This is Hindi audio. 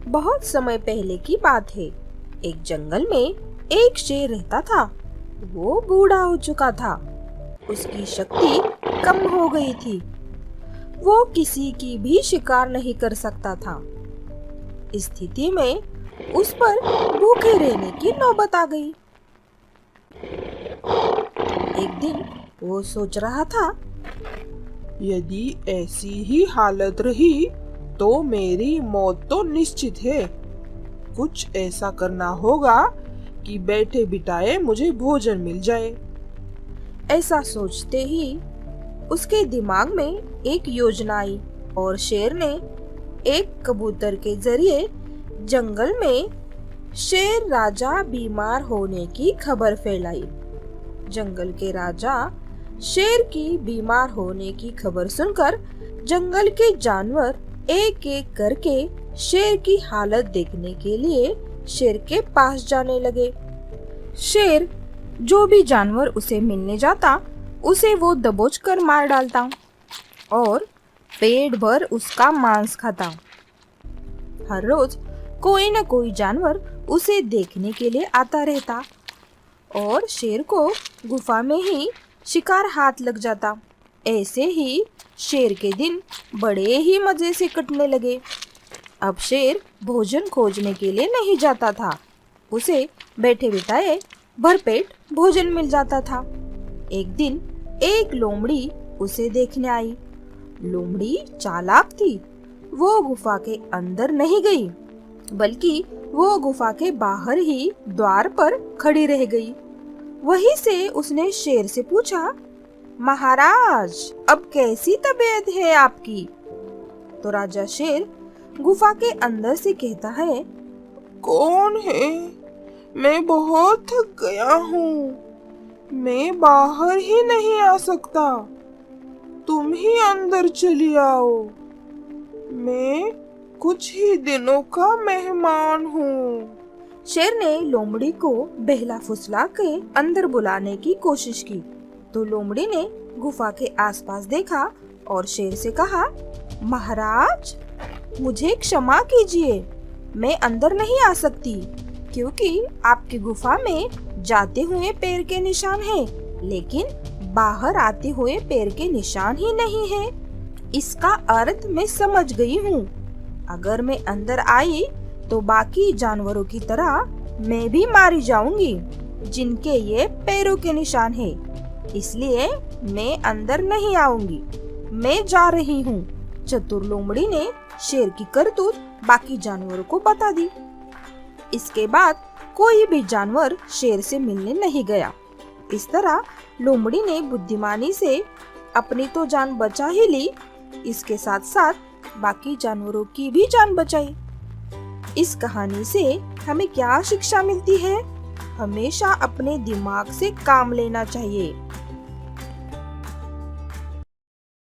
बहुत समय पहले की बात है। एक जंगल में एक शेर रहता था। वो बूढ़ा हो चुका था। उसकी शक्ति कम हो गई थी। वो किसी की भी शिकार नहीं कर सकता था। इस स्थिति में उस पर भूखे रहने की नौबत आ गई। एक दिन वो सोच रहा था, यदि ऐसी ही हालत रही तो मेरी मौत तो निश्चित है। कुछ ऐसा करना होगा कि बैठे बिठाए मुझे भोजन मिल जाए। ऐसा सोचते ही उसके दिमाग में एक योजना आई और शेर ने एक कबूतर के जरिए जंगल में शेर राजा बीमार होने की खबर फैलाई। जंगल के राजा शेर की बीमार होने की खबर सुनकर जंगल के जानवर एक एक करके शेर की हालत देखने के लिए शेर के पास जाने लगे। शेर जो भी जानवर उसे मिलने जाता उसे वो दबोच कर मार डालता और पेट भर उसका मांस खाता। हर रोज कोई न कोई जानवर उसे देखने के लिए आता रहता और शेर को गुफा में ही शिकार हाथ लग जाता। ऐसे ही शेर के दिन बड़े ही मजे से कटने लगे। अब शेर भोजन खोजने के लिए नहीं जाता था। उसे बैठे बिठाए भरपेट भोजन मिल जाता था। एक दिन एक लोमड़ी उसे देखने आई। लोमड़ी चालाक थी। वो गुफा के अंदर नहीं गई, बल्कि वो गुफा के बाहर ही द्वार पर खड़ी रह गई। वहीं से उसने शेर से पूछा, महाराज, अब कैसी तबीयत है आपकी? तो राजा शेर गुफा के अंदर से कहता है, कौन है? मैं बहुत थक गया हूँ। मैं बाहर ही नहीं आ सकता। तुम ही अंदर चली आओ। मैं कुछ ही दिनों का मेहमान हूँ। शेर ने लोमड़ी को बहला फुसला के अंदर बुलाने की कोशिश की। तो लोमड़ी ने गुफा के आसपास देखा और शेर से कहा, महाराज, मुझे क्षमा कीजिए, मैं अंदर नहीं आ सकती क्योंकि आपकी गुफा में जाते हुए पैर के निशान हैं, लेकिन बाहर आते हुए पैर के निशान ही नहीं है। इसका अर्थ मैं समझ गई हूँ। अगर मैं अंदर आई तो बाकी जानवरों की तरह मैं भी मारी जाऊंगी जिनके ये पैरों के निशान हैं। इसलिए मैं अंदर नहीं आऊंगी। मैं जा रही हूँ। चतुर लोमड़ी ने शेर की करतूत बाकी जानवरों को बता दी। इसके बाद कोई भी जानवर शेर से मिलने नहीं गया। इस तरह लोमड़ी ने बुद्धिमानी से अपनी तो जान बचा ही ली, इसके साथ साथ बाकी जानवरों की भी जान बचाई। इस कहानी से हमें क्या शिक्षा मिलती है? हमेशा अपने दिमाग से काम लेना चाहिए।